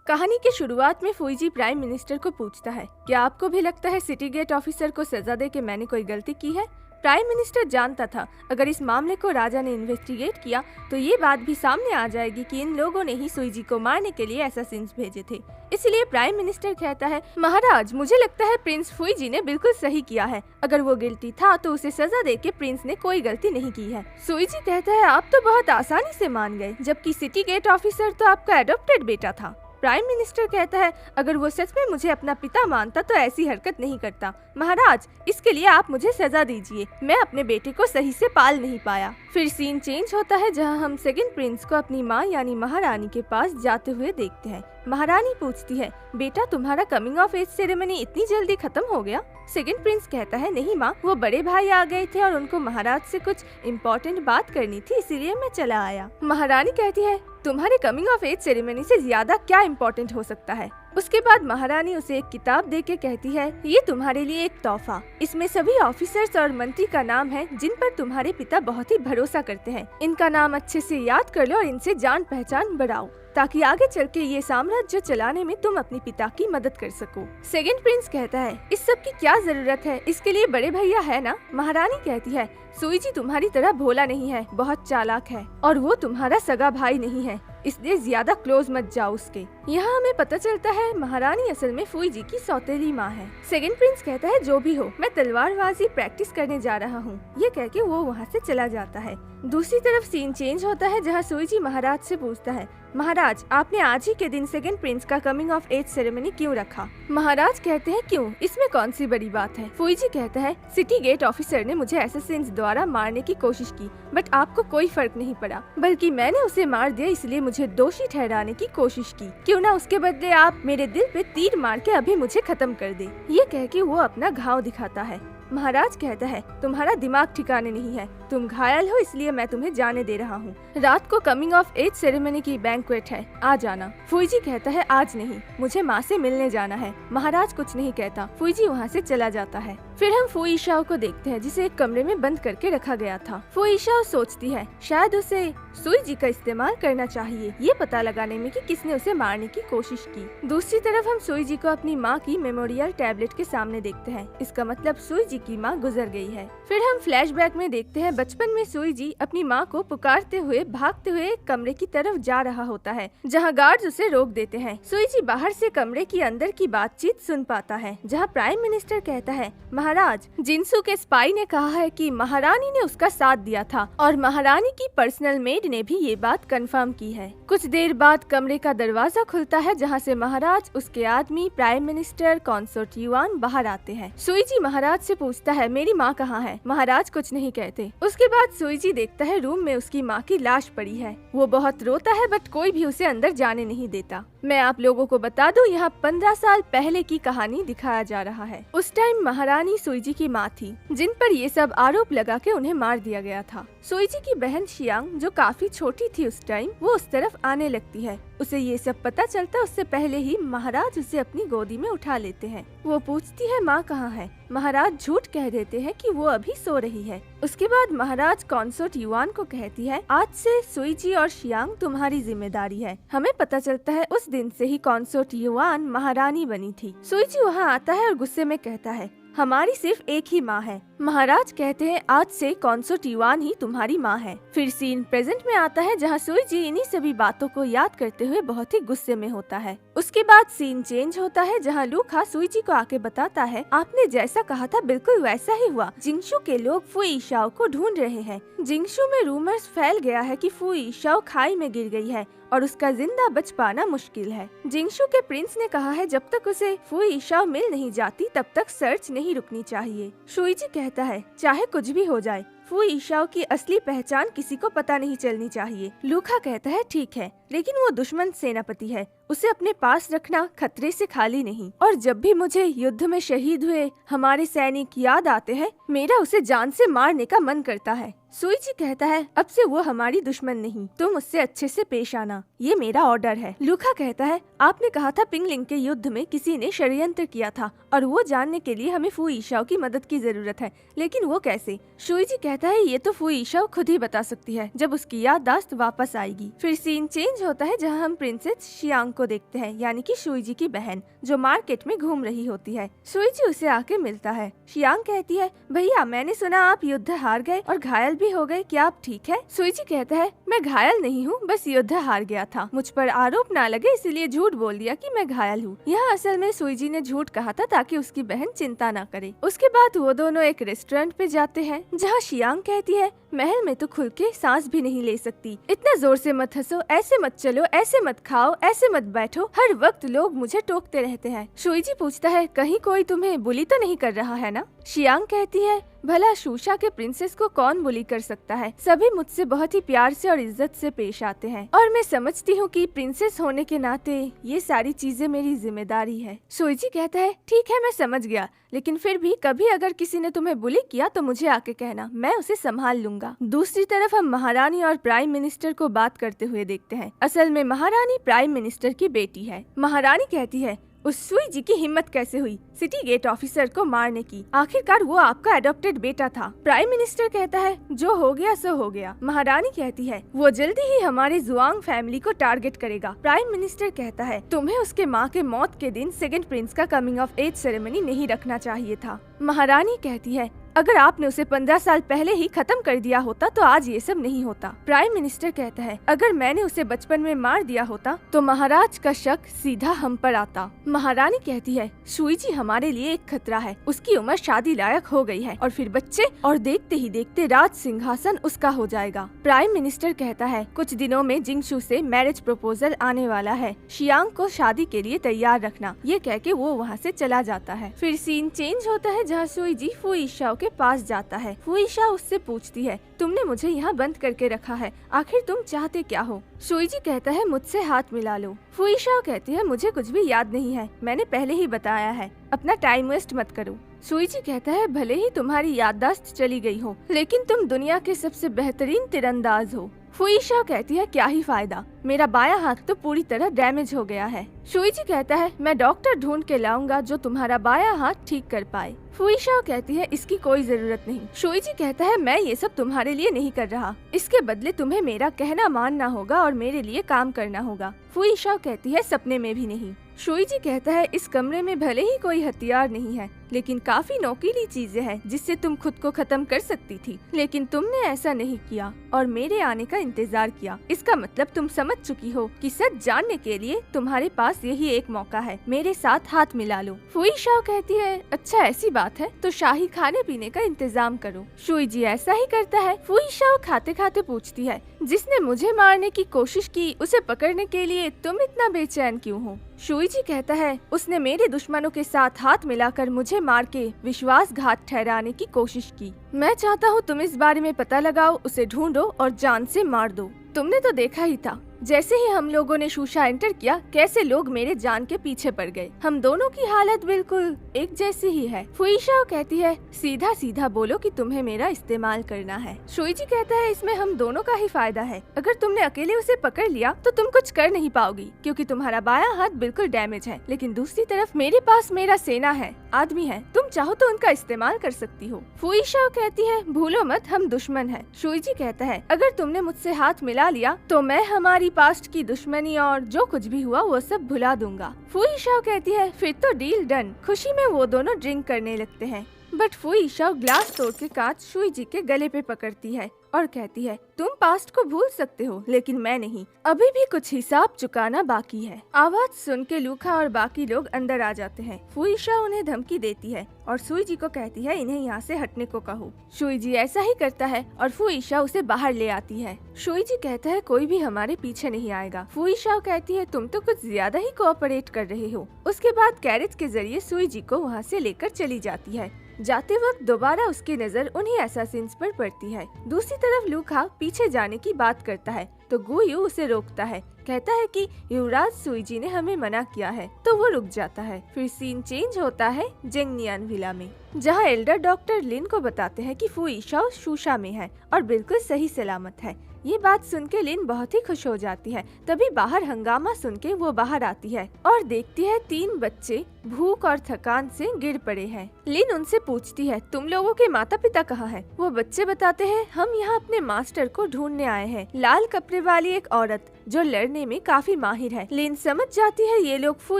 कहानी की शुरुआत में फुईजी प्राइम मिनिस्टर को पूछता है, क्या आपको भी लगता है सिटी गेट ऑफिसर को सजा दे के मैंने कोई गलती की है? प्राइम मिनिस्टर जानता था अगर इस मामले को राजा ने इन्वेस्टिगेट किया तो ये बात भी सामने आ जाएगी कि इन लोगों ने ही सुईजी को मारने के लिए असैसिन्स भेजे थे। इसलिए प्राइम मिनिस्टर कहता है, महाराज मुझे लगता है प्रिंस फुईजी ने बिल्कुल सही किया है। अगर वो गिल्टी था तो उसे सजा दे के प्रिंस ने कोई गलती नहीं की है। सुईजी कहता है, आप तो बहुत आसानी से मान गए, जबकि सिटी गेट ऑफिसर तो आपका एडॉप्टेड बेटा था। प्राइम मिनिस्टर कहता है, अगर वो सच में मुझे अपना पिता मानता तो ऐसी हरकत नहीं करता। महाराज इसके लिए आप मुझे सजा दीजिए, मैं अपने बेटे को सही से पाल नहीं पाया। फिर सीन चेंज होता है जहां हम सेकंड प्रिंस को अपनी माँ यानी महारानी के पास जाते हुए देखते हैं। महारानी पूछती है, बेटा तुम्हारा कमिंग ऑफ एज सेरेमनी इतनी जल्दी खत्म हो गया? सेकंड प्रिंस कहता है, नहीं माँ, वो बड़े भाई आ गए थे और उनको महाराज से कुछ इम्पोर्टेंट बात करनी थी, इसीलिए मैं चला आया। महारानी कहती है, तुम्हारे कमिंग ऑफ एज सेरेमनी से ज्यादा क्या इम्पोर्टेंट हो सकता है? उसके बाद महारानी उसे एक किताब देके कहती है, ये तुम्हारे लिए एक तोहफा। इसमें सभी ऑफिसर्स और मंत्री का नाम है जिन पर तुम्हारे पिता बहुत ही भरोसा करते हैं। इनका नाम अच्छे से याद कर लो और इनसे जान पहचान बढ़ाओ ताकि आगे चल के ये साम्राज्य चलाने में तुम अपने पिता की मदद कर सको। सेकंड प्रिंस कहता है, इस सब की क्या जरूरत है, इसके लिए बड़े भैया है ना। महारानी कहती है, सुईजी तुम्हारी तरह भोला नहीं है, बहुत चालाक है और वो तुम्हारा सगा भाई नहीं है, इसलिए ज्यादा क्लोज मत जाओ उसके। यहाँ हमें पता चलता है महारानी असल में फुईजी की सौतेली माँ है। सेकंड प्रिंस कहता है, जो भी हो मैं तलवारबाजी प्रैक्टिस करने जा रहा हूँ। ये कह के वो वहाँ से चला जाता है। दूसरी तरफ सीन चेंज होता है जहाँ सुईजी महाराज से पूछता है, महाराज आपने आज ही के दिन सेकंड प्रिंस का कमिंग ऑफ एज सेरेमनी क्यों रखा? महाराज कहते हैं, क्यों, इसमें कौन सी बड़ी बात है? फुईजी कहता है, सिटी गेट ऑफिसर ने मुझे असैसिन्स द्वारा मारने की कोशिश की, बट आपको कोई फर्क नहीं पड़ा, बल्कि मैंने उसे मार दिया, इसलिए मुझे दोषी ठहराने की कोशिश की। क्यों ना उसके बदले आप मेरे दिल पे तीर मार के अभी मुझे खत्म कर दे। ये कह के वो अपना घाव दिखाता है। महाराज कहता है, तुम्हारा दिमाग ठिकाने नहीं है, तुम घायल हो इसलिए मैं तुम्हें जाने दे रहा हूँ। रात को कमिंग ऑफ एज सेरेमनी की बैंक्वेट है, आ जाना। फुईजी कहता है, आज नहीं, मुझे माँ से मिलने जाना है। महाराज कुछ नहीं कहता, फुईजी वहाँ से चला जाता है। फिर हम फुईशाओ को देखते हैं जिसे एक कमरे में बंद करके रखा गया था। फुईशाओ सोचती है शायद उसे सुईजी का इस्तेमाल करना चाहिए ये पता लगाने में कि किसने उसे मारने की कोशिश की। दूसरी तरफ हम सुईजी को अपनी माँ की मेमोरियल टैबलेट के सामने देखते हैं, इसका मतलब सुईजी की माँ गुजर गई है। फिर हम फ्लैशबैक में देखते हैं बचपन में सुईजी अपनी माँ को पुकारते हुए भागते हुए एक कमरे की तरफ जा रहा होता है जहाँ गार्ड्स उसे रोक देते हैं। सुईजी बाहर से कमरे की अंदर की बातचीत सुन पाता है जहाँ प्राइम मिनिस्टर कहता है, महाराज जिनसू के स्पाई ने कहा है कि महारानी ने उसका साथ दिया था और महारानी की पर्सनल मेड ने भी ये बात कंफर्म की है। कुछ देर बाद कमरे का दरवाजा खुलता है जहाँ से महाराज, उसके आदमी, प्राइम मिनिस्टर, कॉन्सोर्ट युआन बाहर आते हैं। सुईजी महाराज से पूछता है, मेरी माँ कहाँ है? महाराज कुछ नहीं कहते। उसके बाद सुईजी देखता है रूम में उसकी माँ की लाश पड़ी है। वो बहुत रोता है बट कोई भी उसे अंदर जाने नहीं देता। मैं आप लोगों को बता दूं, यहाँ 15 साल पहले की कहानी दिखाया जा रहा है। उस टाइम महारानी सुईजी की माँ थी जिन पर ये सब आरोप लगा के उन्हें मार दिया गया था। सुईजी की बहन शियांग जो काफी छोटी थी उस टाइम, वो उस तरफ आने लगती है। उसे ये सब पता चलता उससे पहले ही महाराज उसे अपनी गोदी में उठा लेते हैं। वो पूछती है, माँ कहाँ है? महाराज झूठ कह देते हैं कि वो अभी सो रही है। उसके बाद महाराज कॉन्सोर्ट युआन को कहती है, आज से सुईजी और शियांग तुम्हारी जिम्मेदारी है। हमें पता चलता है उस दिन से ही कॉन्सोर्ट युआन महारानी बनी थी। सुईजी वहाँ आता है और गुस्से में कहता है, हमारी सिर्फ एक ही माँ है। महाराज कहते हैं, आज से कॉन्सोर्ट युआन ही तुम्हारी माँ है। फिर सीन प्रेजेंट में आता है जहाँ सुईजी इन्हीं सभी बातों को याद करते हुए बहुत ही गुस्से में होता है। उसके बाद सीन चेंज होता है जहाँ लूका सुईजी को आके बताता है, आपने जैसा कहा था बिल्कुल वैसा ही हुआ। जिंगशू के लोग फुईशाओ को ढूंढ रहे हैं। जिंगशू में रूमर्स फैल गया है कि फुईशाओ खाई में गिर गई है और उसका जिंदा बच पाना मुश्किल है। जिंगशू के प्रिंस ने कहा है जब तक उसे फुईशाओ मिल नहीं जाती तब तक सर्च नहीं रुकनी चाहिए। सुईजी कहता है, चाहे कुछ भी हो जाए, फुईशाओ की असली पहचान किसी को पता नहीं चलनी चाहिए। लूका कहता है, ठीक है, लेकिन वो दुश्मन सेनापति है, उसे अपने पास रखना खतरे से खाली नहीं। और जब भी मुझे युद्ध में शहीद हुए हमारे सैनिक याद आते हैं, मेरा उसे जान से मारने का मन करता है। सुईजी कहता है अब से वो हमारी दुश्मन नहीं, तुम उससे अच्छे से पेश आना, ये मेरा ऑर्डर है। लूका कहता है आपने कहा था पिंगलिंग के युद्ध में किसी ने षड्यंत्र किया था और वो जानने के लिए हमें फू ईशाओ की मदद की जरूरत है, लेकिन वो कैसे? सुईजी कहता है ये तो फू ईशाओ खुद ही बता सकती है जब उसकी याददाश्त वापस आएगी। फिर सीन चेंज होता है जहाँ हम प्रिंसेस शियांग को देखते हैं, यानी कि सुईजी की बहन, जो मार्केट में घूम रही होती है। सुईजी उसे आके मिलता है। शियांग कहती है भैया मैंने सुना आप युद्ध हार गए और घायल भी हो गए, क्या आप ठीक है? सुईजी कहता है मैं घायल नहीं हूँ, बस युद्ध हार गया था, मुझ पर आरोप ना लगे इसलिए झूठ बोल दिया कि मैं घायल हूँ। यह असल में सुईजी ने झूठ कहा था ताकि उसकी बहन चिंता ना करे। उसके बाद वो दोनों एक रेस्टोरेंट पे जाते हैं जहाँ शियांग कहती है महल में तो खुल के सांस भी नहीं ले सकती, इतना जोर से मत हंसो, ऐसे मत चलो, ऐसे मत खाओ, ऐसे मत बैठो, हर वक्त लोग मुझे टोकते रहते हैं। सुईजी पूछता है कहीं कोई तुम्हें बुली तो नहीं कर रहा है ना? शियांग कहती है भला शूशा के प्रिंसेस को कौन बुली कर सकता है, सभी मुझसे बहुत ही प्यार से और इज्जत से पेश आते हैं और मैं समझती हूँ कि प्रिंसेस होने के नाते ये सारी चीजें मेरी जिम्मेदारी है। सुईजी कहता है ठीक है मैं समझ गया, लेकिन फिर भी कभी अगर किसी ने तुम्हें बुली किया तो मुझे आके कहना, मैं उसे संभाल लूंगा। दूसरी तरफ हम महारानी और प्राइम मिनिस्टर को बात करते हुए देखते हैं। असल में महारानी प्राइम मिनिस्टर की बेटी है। महारानी कहती है उस सुईजी की हिम्मत कैसे हुई सिटी गेट ऑफिसर को मारने की, आखिरकार वो आपका एडॉप्टेड बेटा था। प्राइम मिनिस्टर कहता है जो हो गया सो हो गया। महारानी कहती है वो जल्दी ही हमारे जुआंग फैमिली को टारगेट करेगा। प्राइम मिनिस्टर कहता है तुम्हें उसके माँ के मौत के दिन सेकंड प्रिंस का कमिंग ऑफ एज सेरेमनी नहीं रखना चाहिए था। महारानी कहती है अगर आपने उसे 15 साल पहले ही खत्म कर दिया होता तो आज ये सब नहीं होता। प्राइम मिनिस्टर कहता है अगर मैंने उसे बचपन में मार दिया होता तो महाराज का शक सीधा हम पर आता। महारानी कहती है सुईजी हमारे लिए एक खतरा है, उसकी उम्र शादी लायक हो गई है और फिर बच्चे, और देखते ही देखते राज सिंहासन उसका हो जाएगा। प्राइम मिनिस्टर कहता है कुछ दिनों में जिंगशू से मैरिज प्रपोजल आने वाला है, शियांग को शादी के लिए तैयार रखना। ये कह के वो वहाँ से चला जाता है। फिर सीन चेंज होता है जहाँ सुईजी फू ईशाओ के पास जाता है। फू ईशा उससे पूछती है तुमने मुझे यहाँ बंद करके रखा है, आखिर तुम चाहते क्या हो? सुईजी कहता है मुझसे हाथ मिला लो। फू ईशा कहती है मुझे कुछ भी याद नहीं है, मैंने पहले ही बताया है, अपना टाइम वेस्ट मत करो। सुईजी कहता है भले ही तुम्हारी याददाश्त चली गई हो, लेकिन तुम दुनिया के सबसे बेहतरीन तीरंदाज हो। फू ईशा कहती है क्या ही फायदा, मेरा बायां हाथ तो पूरी तरह डैमेज हो गया है। सुईजी कहता है मैं डॉक्टर ढूंढ के लाऊंगा जो तुम्हारा बायां हाथ ठीक कर पाए। फू ईशा कहती है इसकी कोई जरूरत नहीं। सुईजी कहता है मैं ये सब तुम्हारे लिए नहीं कर रहा, इसके बदले तुम्हें मेरा कहना मानना होगा और मेरे लिए काम करना होगा। फू ईशा कहती है सपने में भी नहीं। सुईजी कहता है इस कमरे में भले ही कोई हथियार नहीं है, लेकिन काफी नोकीली चीजें हैं जिससे तुम खुद को खत्म कर सकती थी, लेकिन तुमने ऐसा नहीं किया और मेरे आने का इंतजार किया। इसका मतलब तुम समझ चुकी हो कि सच जानने के लिए तुम्हारे पास यही एक मौका है, मेरे साथ हाथ मिला लो। फू ईशा कहती है अच्छा ऐसी बात है तो शाही खाने पीने का इंतजाम करो। सुईजी ऐसा ही करता है। फू ईशा खाते खाते पूछती है जिसने मुझे मारने की कोशिश की उसे पकड़ने के लिए तुम इतना बेचैन क्यों हो? सुईजी कहता है उसने मेरे दुश्मनों के साथ हाथ मिलाकर मुझे मार के विश्वासघात ठहराने की कोशिश की। मैं चाहता हूँ तुम इस बारे में पता लगाओ, उसे ढूंढो और जान से मार दो। तुमने तो देखा ही था जैसे ही हम लोगों ने शूशा एंटर किया कैसे लोग मेरे जान के पीछे पड़ गए। हम दोनों की हालत बिल्कुल एक जैसी ही है। फू ईशा कहती है सीधा सीधा बोलो कि तुम्हें मेरा इस्तेमाल करना है। सुईजी कहता है इसमें हम दोनों का ही फायदा है, अगर तुमने अकेले उसे पकड़ लिया तो तुम कुछ कर नहीं पाओगी क्योंकि तुम्हारा बायां हाथ बिल्कुल डैमेज है, लेकिन दूसरी तरफ मेरे पास मेरा सेना है, आदमी है, तुम चाहो तो उनका इस्तेमाल कर सकती हो। फू ईशा कहती है भूलो मत हम दुश्मन हैं। सुईजी कहता है अगर तुमने मुझसे हाथ मिला लिया तो मैं हमारी पास्ट की दुश्मनी और जो कुछ भी हुआ वो सब भुला दूंगा। फू ईशा कहती है फिर तो डील डन। खुशी में वो दोनों ड्रिंक करने लगते हैं, बट फू ईशा ग्लास तोड़ के कांच सुईजी के गले पे पकड़ती है और कहती है तुम पास्ट को भूल सकते हो लेकिन मैं नहीं, अभी भी कुछ हिसाब चुकाना बाकी है। आवाज सुन के लूका और बाकी लोग अंदर आ जाते हैं। फू ईशा उन्हें धमकी देती है और सुईजी को कहती है इन्हें यहाँ से हटने को कहो। सुईजी ऐसा ही करता है और फू ईशा उसे बाहर ले आती है। सुईजी कहता है कोई भी हमारे पीछे नहीं आएगा। फू ईशा कहती है तुम तो कुछ ज्यादा ही कोऑपरेट कर रहे हो। उसके बाद कैरेज के जरिए सुईजी को वहाँ से लेकर चली जाती है। जाते वक्त दोबारा उसकी नजर उन्हीं असैसिन्स पर पड़ती है। दूसरी तरफ लूका पीछे जाने की बात करता है तो गुयू उसे रोकता है, कहता है कि युवराज सुईजी ने हमें मना किया है, तो वो रुक जाता है। फिर सीन चेंज होता है जेंगनियान विला में, जहाँ एल्डर डॉक्टर लिन को बताते हैं कि फू ईशाओ शूशा में है और बिल्कुल सही सलामत है। ये बात सुन के लिन बहुत ही खुश हो जाती है। तभी बाहर हंगामा सुन के वो बाहर आती है और देखती है 3 बच्चे भूख और थकान से गिर पड़े हैं। लिन उनसे पूछती है, तुम लोगों के माता पिता कहाँ हैं? वो बच्चे बताते हैं, हम यहाँ अपने मास्टर को ढूंढने आए हैं। लाल कपड़े वाली एक औरत जो लड़ने में काफी माहिर है। लिन समझ जाती है ये लोग फू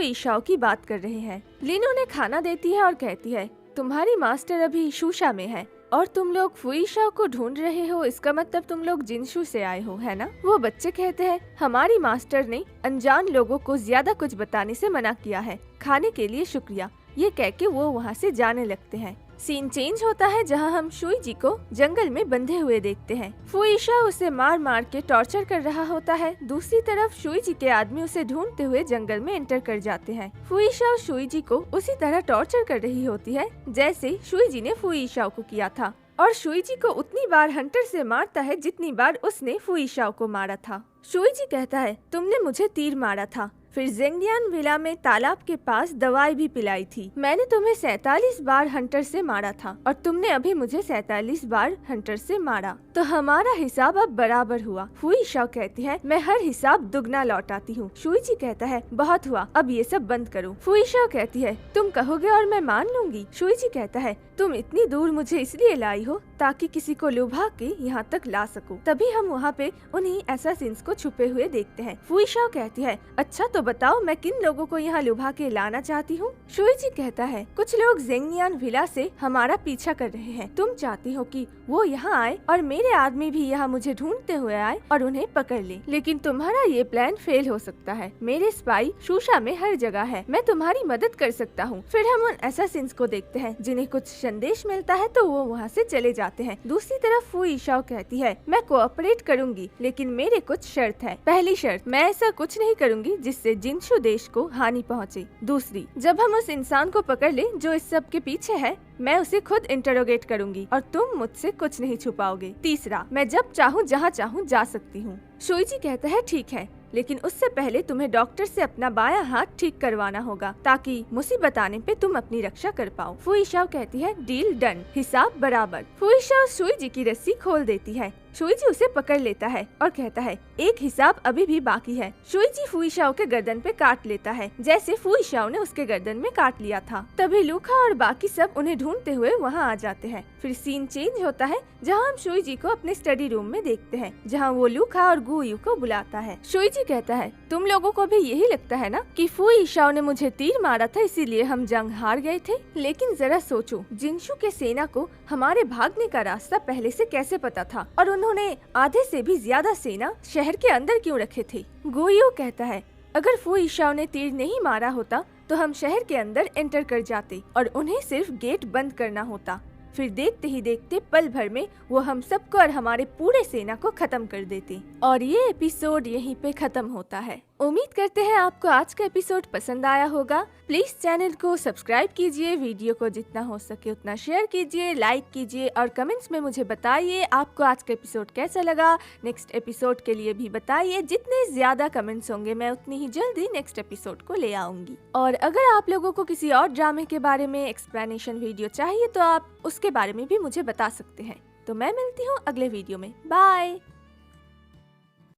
ईशाओ की बात कर रहे हैं। लिन उन्हें खाना देती है और कहती है, तुम्हारी मास्टर अभी शूशा में है और तुम लोग फू ईशाओ को ढूंढ रहे हो, इसका मतलब तुम लोग जिनशू से आए हो, है ना? वो बच्चे कहते हैं, हमारी मास्टर ने अनजान लोगों को ज्यादा कुछ बताने से मना किया है, खाने के लिए शुक्रिया। ये कह के वो वहाँ से जाने लगते हैं। सीन चेंज होता है जहाँ हम शुईजी को जंगल में बंधे हुए देखते हैं। फू ईशाओ उसे मार मार के टॉर्चर कर रहा होता है। दूसरी तरफ शुईजी के आदमी उसे ढूंढते हुए जंगल में एंटर कर जाते हैं। फू ईशाओ शुईजी को उसी तरह टॉर्चर कर रही होती है जैसे शुईजी ने फू ईशाओ को किया था, और शुईजी को उतनी बार हंटर से मारता है जितनी बार उसने फू ईशाओ को मारा था। शुईजी कहता है, तुमने मुझे तीर मारा था, फिर जेंगनियान विला में तालाब के पास दवाई भी पिलाई थी। मैंने तुम्हें 47 बार हंटर से मारा था और तुमने अभी मुझे 47 बार हंटर से मारा, तो हमारा हिसाब अब बराबर हुआ। फू ईशाओ कहती है, मैं हर हिसाब दुगना लौटाती हूँ। शुईजी कहता है, बहुत हुआ, अब ये सब बंद करो। फू ईशाओ कहती है, तुम कहोगे और मैं मान लूंगी। शुईजी कहता है, तुम इतनी दूर मुझे इसलिए लाई हो ताकि किसी को लुभा के यहाँ तक ला सको। तभी हम वहाँ पे उन्हीं असैसिन्स को छुपे हुए देखते हैं। फू ईशाओ कहती है, अच्छा तो बताओ मैं किन लोगों को यहाँ लुभा के लाना चाहती हूँ? शुईजी कहता है, कुछ लोग जेंगनियान विला से हमारा पीछा कर रहे हैं। तुम चाहती हो कि वो यहाँ आए और मेरे आदमी भी यहाँ मुझे ढूंढते हुए आए और उन्हें पकड़ ले, लेकिन तुम्हारा ये प्लान फेल हो सकता है। मेरे स्पाई शूशा में हर जगह है, मैं तुम्हारी मदद कर सकता हूँ। फिर हम उन असैसिन्स को देखते हैं जिन्हें कुछ संदेश मिलता है तो वो वहाँ से चले जाते हैं। दूसरी तरफ फू ईशाओ कहती है, मैं कोऑपरेट करूंगी लेकिन मेरे कुछ शर्त है। पहली शर्त, मैं ऐसा कुछ नहीं करूंगी जिससे जिनशू देश को हानि पहुँचे। दूसरी, जब हम उस इंसान को पकड़ ले जो इस सब के पीछे है, मैं उसे खुद इंटरोगेट करूंगी और तुम मुझसे कुछ नहीं छुपाओगे। तीसरा, मैं जब चाहूँ जहाँ चाहूँ जा सकती हूँ। शुईजी कहता है, ठीक है, लेकिन उससे पहले तुम्हें डॉक्टर से अपना बायां हाथ ठीक करवाना होगा ताकि मुसीबत आने पे तुम अपनी रक्षा कर पाओ। फू ईशाओ कहती है, डील डन, हिसाब बराबर। फू ईशाओ शुईजी की रस्सी खोल देती है। शुईजी उसे पकड़ लेता है और कहता है, एक हिसाब अभी भी बाकी है। शुईजी फू ईशाओ के गर्दन पे काट लेता है जैसे फू ईशाओ ने उसके गर्दन में काट लिया था। तभी लूका और बाकी सब उन्हें ढूंढते हुए वहाँ आ जाते हैं। फिर सीन चेंज होता है जहाँ हम शुईजी को अपने स्टडी रूम में देखते हैं जहाँ वो लूका और गुयू को बुलाता है। शुईजी कहता है, तुम लोगों को भी यही लगता है ना कि फू ईशाओ ने मुझे तीर मारा था इसीलिए हम जंग हार गए थे? लेकिन जरा सोचो, जिनशू के सेना को हमारे भागने का रास्ता पहले से कैसे पता था और उन्होंने आधे से भी ज्यादा सेना शहर के अंदर क्यों रखे थे? गुयू कहता है, अगर फू ईशाओ ने तीर नहीं मारा होता तो हम शहर के अंदर एंटर कर जाते और उन्हें सिर्फ गेट बंद करना होता। फिर देखते ही देखते पल भर में वो हम सबको और हमारे पूरे सेना को खत्म कर देते। और ये एपिसोड यहीं पे खत्म होता है। उम्मीद करते हैं आपको आज का एपिसोड पसंद आया होगा। प्लीज चैनल को सब्सक्राइब कीजिए, वीडियो को जितना हो सके उतना शेयर कीजिए, लाइक कीजिए और कमेंट्स में मुझे बताइए आपको आज का एपिसोड कैसा लगा। नेक्स्ट एपिसोड के लिए भी बताइए, जितने ज्यादा कमेंट्स होंगे मैं उतनी ही जल्दी नेक्स्ट एपिसोड को ले आऊंगी। और अगर आप लोगों को किसी और ड्रामे के बारे में एक्सप्लेनेशन वीडियो चाहिए तो आप उसके बारे में भी मुझे बता सकते हैं। तो मैं मिलती हूँ अगले वीडियो में। बाय।